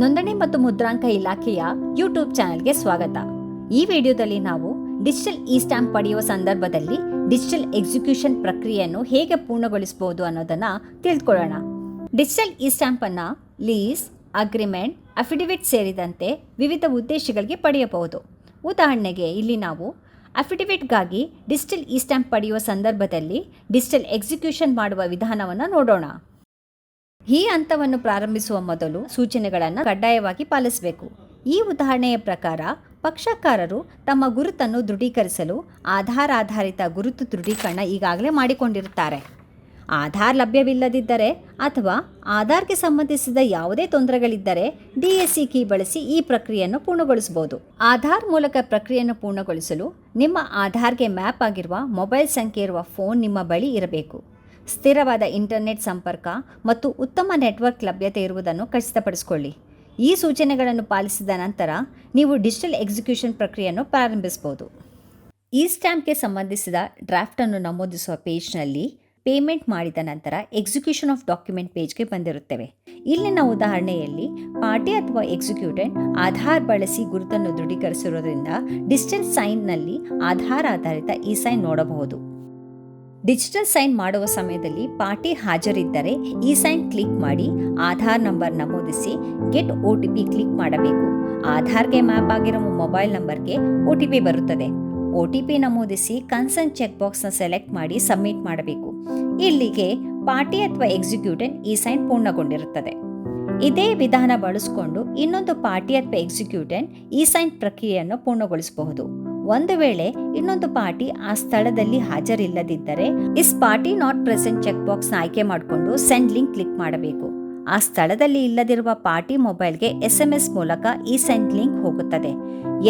ನೋಂದಣಿ ಮತ್ತು ಮುದ್ರಾಂಕ ಇಲಾಖೆಯ ಯೂಟ್ಯೂಬ್ ಚಾನೆಲ್ಗೆ ಸ್ವಾಗತ. ಈ ವಿಡಿಯೋದಲ್ಲಿ ನಾವು ಡಿಜಿಟಲ್ ಇ ಸ್ಟ್ಯಾಂಪ್ ಪಡೆಯುವ ಸಂದರ್ಭದಲ್ಲಿ ಡಿಜಿಟಲ್ ಎಕ್ಸಿಕ್ಯೂಷನ್ ಪ್ರಕ್ರಿಯೆಯನ್ನು ಹೇಗೆ ಪೂರ್ಣಗೊಳಿಸಬಹುದು ಅನ್ನೋದನ್ನ ತಿಳಿದುಕೊಳ್ಳೋಣ. ಡಿಜಿಟಲ್ ಇ ಸ್ಟ್ಯಾಂಪ್ ಅನ್ನ ಲೀಸ್, ಅಗ್ರಿಮೆಂಟ್, ಅಫಿಡವಿಟ್ ಸೇರಿದಂತೆ ವಿವಿಧ ಉದ್ದೇಶಗಳಿಗೆ ಪಡೆಯಬಹುದು. ಉದಾಹರಣೆಗೆ ಇಲ್ಲಿ ನಾವು ಅಫಿಡವಿಟ್ಗಾಗಿ ಡಿಜಿಟಲ್ ಇ ಸ್ಟ್ಯಾಂಪ್ ಪಡೆಯುವ ಸಂದರ್ಭದಲ್ಲಿ ಡಿಜಿಟಲ್ ಎಕ್ಸಿಕ್ಯೂಷನ್ ಮಾಡುವ ವಿಧಾನವನ್ನು ನೋಡೋಣ. ಈ ಹಂತವನ್ನು ಪ್ರಾರಂಭಿಸುವ ಮೊದಲು ಸೂಚನೆಗಳನ್ನು ಕಡ್ಡಾಯವಾಗಿ ಪಾಲಿಸಬೇಕು. ಈ ಉದಾಹರಣೆಯ ಪ್ರಕಾರ ಪಕ್ಷಕಾರರು ತಮ್ಮ ಗುರುತನ್ನು ದೃಢೀಕರಿಸಲು ಆಧಾರ್ ಆಧಾರಿತ ಗುರುತು ದೃಢೀಕರಣ ಈಗಾಗಲೇ ಮಾಡಿಕೊಂಡಿರುತ್ತಾರೆ. ಆಧಾರ್ ಲಭ್ಯವಿಲ್ಲದಿದ್ದರೆ ಅಥವಾ ಆಧಾರ್ಗೆ ಸಂಬಂಧಿಸಿದ ಯಾವುದೇ ತೊಂದರೆಗಳಿದ್ದರೆ DSC ಕೀ ಬಳಸಿ ಈ ಪ್ರಕ್ರಿಯೆಯನ್ನು ಪೂರ್ಣಗೊಳಿಸಬಹುದು. ಆಧಾರ್ ಮೂಲಕ ಪ್ರಕ್ರಿಯೆಯನ್ನು ಪೂರ್ಣಗೊಳಿಸಲು ನಿಮ್ಮ ಆಧಾರ್ಗೆ ಮ್ಯಾಪ್ ಆಗಿರುವ ಮೊಬೈಲ್ ಸಂಖ್ಯೆ ಇರುವ ಫೋನ್ ನಿಮ್ಮ ಬಳಿ ಇರಬೇಕು. ಸ್ಥಿರವಾದ ಇಂಟರ್ನೆಟ್ ಸಂಪರ್ಕ ಮತ್ತು ಉತ್ತಮ ನೆಟ್ವರ್ಕ್ ಲಭ್ಯತೆ ಇರುವುದನ್ನು ಖಚಿತಪಡಿಸಿಕೊಳ್ಳಿ. ಈ ಸೂಚನೆಗಳನ್ನು ಪಾಲಿಸಿದ ನಂತರ ನೀವು ಡಿಜಿಟಲ್ ಎಕ್ಸಿಕ್ಯೂಷನ್ ಪ್ರಕ್ರಿಯೆಯನ್ನು ಪ್ರಾರಂಭಿಸಬಹುದು. ಇ ಸ್ಟ್ಯಾಂಪ್ಗೆ ಸಂಬಂಧಿಸಿದ ಡ್ರಾಫ್ಟನ್ನು ನಮೂದಿಸುವ ಪೇಜ್ನಲ್ಲಿ ಪೇಮೆಂಟ್ ಮಾಡಿದ ನಂತರ ಎಕ್ಸಿಕ್ಯೂಷನ್ ಆಫ್ ಡಾಕ್ಯುಮೆಂಟ್ ಪೇಜ್ಗೆ ಬಂದಿರುತ್ತೇವೆ. ಇಲ್ಲಿನ ಉದಾಹರಣೆಯಲ್ಲಿ ಪಾರ್ಟಿ ಅಥವಾ ಎಕ್ಸಿಕ್ಯೂಟೆಂಟ್ ಆಧಾರ್ ಬಳಸಿ ಗುರುತನ್ನು ದೃಢೀಕರಿಸಿರುವುದರಿಂದ ಡಿಜಿಟಲ್ ಸೈನ್ನಲ್ಲಿ ಆಧಾರ್ ಆಧಾರಿತ ಇ ಸೈನ್ ನೋಡಬಹುದು. ಡಿಜಿಟಲ್ ಸೈನ್ ಮಾಡುವ ಸಮಯದಲ್ಲಿ ಪಾರ್ಟಿ ಹಾಜರಿದ್ದರೆ ಇ ಸೈನ್ ಕ್ಲಿಕ್ ಮಾಡಿ ಆಧಾರ್ ನಂಬರ್ ನಮೂದಿಸಿ ಗೆಟ್ OTP ಕ್ಲಿಕ್ ಮಾಡಬೇಕು. ಆಧಾರ್ಗೆ ಮ್ಯಾಪ್ ಆಗಿರುವ ಮೊಬೈಲ್ ನಂಬರ್ಗೆ OTP ಬರುತ್ತದೆ. OTP ನಮೂದಿಸಿ ಕನ್ಸರ್ನ್ ಚೆಕ್ ಬಾಕ್ಸ್ನ ಸೆಲೆಕ್ಟ್ ಮಾಡಿ ಸಬ್ಮಿಟ್ ಮಾಡಬೇಕು. ಇಲ್ಲಿಗೆ ಪಾರ್ಟಿ ಅಥವಾ ಎಕ್ಸಿಕ್ಯೂಟೆಂಟ್ ಇ ಸೈನ್ ಪೂರ್ಣಗೊಂಡಿರುತ್ತದೆ. ಇದೇ ವಿಧಾನ ಬಳಸಿಕೊಂಡು ಇನ್ನೊಂದು ಪಾರ್ಟಿ ಅಥವಾ ಎಕ್ಸಿಕ್ಯೂಟೆಂಟ್ ಇ ಸೈನ್ ಪ್ರಕ್ರಿಯೆಯನ್ನು ಪೂರ್ಣಗೊಳಿಸಬಹುದು. ಒಂದು ವೇಳೆ ಇನ್ನೊಂದು ಪಾರ್ಟಿ ಆ ಸ್ಥಳದಲ್ಲಿ ಹಾಜರಿಲ್ಲದಿದ್ದರೆ is party not present check ಬಾಕ್ಸ್ನ ಆಯ್ಕೆ ಮಾಡಿಕೊಂಡು ಸೆಂಡ್ ಲಿಂಕ್ ಕ್ಲಿಕ್ ಮಾಡಬೇಕು. ಆ ಸ್ಥಳದಲ್ಲಿ ಇಲ್ಲದಿರುವ ಪಾರ್ಟಿ ಮೊಬೈಲ್ಗೆ SMS ಮೂಲಕ ಇ ಸೈನ್ ಲಿಂಕ್ ಹೋಗುತ್ತದೆ.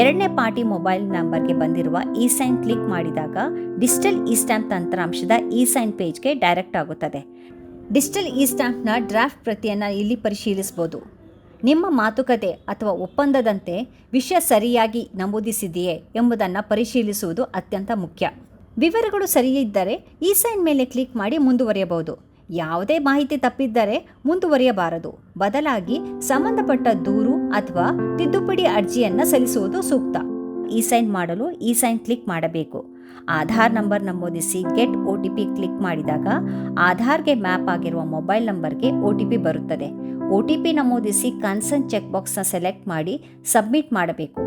ಎರಡನೇ ಪಾರ್ಟಿ ಮೊಬೈಲ್ ನಂಬರ್ಗೆ ಬಂದಿರುವ ಇ ಸೈನ್ ಕ್ಲಿಕ್ ಮಾಡಿದಾಗ ಡಿಜಿಟಲ್ ಇ ಸ್ಟ್ಯಾಂಪ್ ತಂತ್ರಾಂಶದ ಇ ಸೈನ್ ಪೇಜ್ಗೆ ಡೈರೆಕ್ಟ್ ಆಗುತ್ತದೆ. ಡಿಜಿಟಲ್ ಇ ಸ್ಟ್ಯಾಂಪ್ನ ಡ್ರಾಫ್ಟ್ ಪ್ರತಿಯನ್ನು ಇಲ್ಲಿ ಪರಿಶೀಲಿಸಬಹುದು. ನಿಮ್ಮ ಮಾತುಕತೆ ಅಥವಾ ಒಪ್ಪಂದದಂತೆ ವಿಷಯ ಸರಿಯಾಗಿ ನಮೂದಿಸಿದೆಯೇ ಎಂಬುದನ್ನು ಪರಿಶೀಲಿಸುವುದು ಅತ್ಯಂತ ಮುಖ್ಯ. ವಿವರಗಳು ಸರಿಯಿದ್ದರೆ ಇ ಸೈನ್ ಮೇಲೆ ಕ್ಲಿಕ್ ಮಾಡಿ ಮುಂದುವರಿಯಬಹುದು. ಯಾವುದೇ ಮಾಹಿತಿ ತಪ್ಪಿದ್ದರೆ ಮುಂದುವರಿಯಬಾರದು. ಬದಲಾಗಿ ಸಂಬಂಧಪಟ್ಟ ದೂರು ಅಥವಾ ತಿದ್ದುಪಡಿ ಅರ್ಜಿಯನ್ನು ಸಲ್ಲಿಸುವುದು ಸೂಕ್ತ. ಇ ಸೈನ್ ಮಾಡಲು ಇ ಸೈನ್ ಕ್ಲಿಕ್ ಮಾಡಬೇಕು. ಆಧಾರ್ ನಂಬರ್ ನಮೂದಿಸಿ ಗೆಟ್ OTP ಕ್ಲಿಕ್ ಮಾಡಿದಾಗ ಆಧಾರ್ಗೆ ಮ್ಯಾಪ್ ಆಗಿರುವ ಮೊಬೈಲ್ ನಂಬರ್ಗೆ OTP ಬರುತ್ತದೆ. OTP ನಮೂದಿಸಿ ಕನ್ಸರ್ನ್ ಚೆಕ್ ಬಾಕ್ಸ್ನ ಸೆಲೆಕ್ಟ್ ಮಾಡಿ ಸಬ್ಮಿಟ್ ಮಾಡಬೇಕು.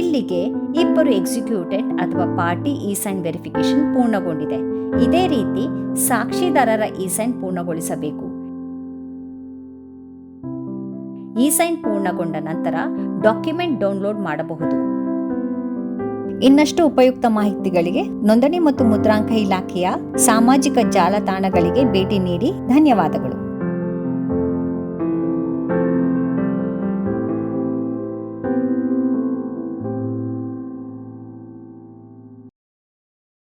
ಇಲ್ಲಿಗೆ ಇಬ್ಬರು ಎಕ್ಸಿಕ್ಯೂಟೆಂಟ್ ಅಥವಾ ಪಾರ್ಟಿ ಇ ಸೈನ್ ವೆರಿಫಿಕೇಶನ್ ಪೂರ್ಣಗೊಂಡಿದೆ. ಇದೇ ರೀತಿ ಸಾಕ್ಷಿದಾರರ ಇ ಸೈನ್ ಪೂರ್ಣಗೊಳಿಸಬೇಕು. ಇ ಸೈನ್ ಪೂರ್ಣಗೊಂಡ ನಂತರ ಡಾಕ್ಯುಮೆಂಟ್ ಡೌನ್ಲೋಡ್ ಮಾಡಬಹುದು. ಇನ್ನಷ್ಟು ಉಪಯುಕ್ತ ಮಾಹಿತಿಗಳಿಗೆ ನೋಂದಣಿ ಮತ್ತು ಮುದ್ರಾಂಕ ಇಲಾಖೆಯ ಸಾಮಾಜಿಕ ಜಾಲತಾಣಗಳಿಗೆ ಭೇಟಿ ನೀಡಿ. ಧನ್ಯವಾದಗಳು.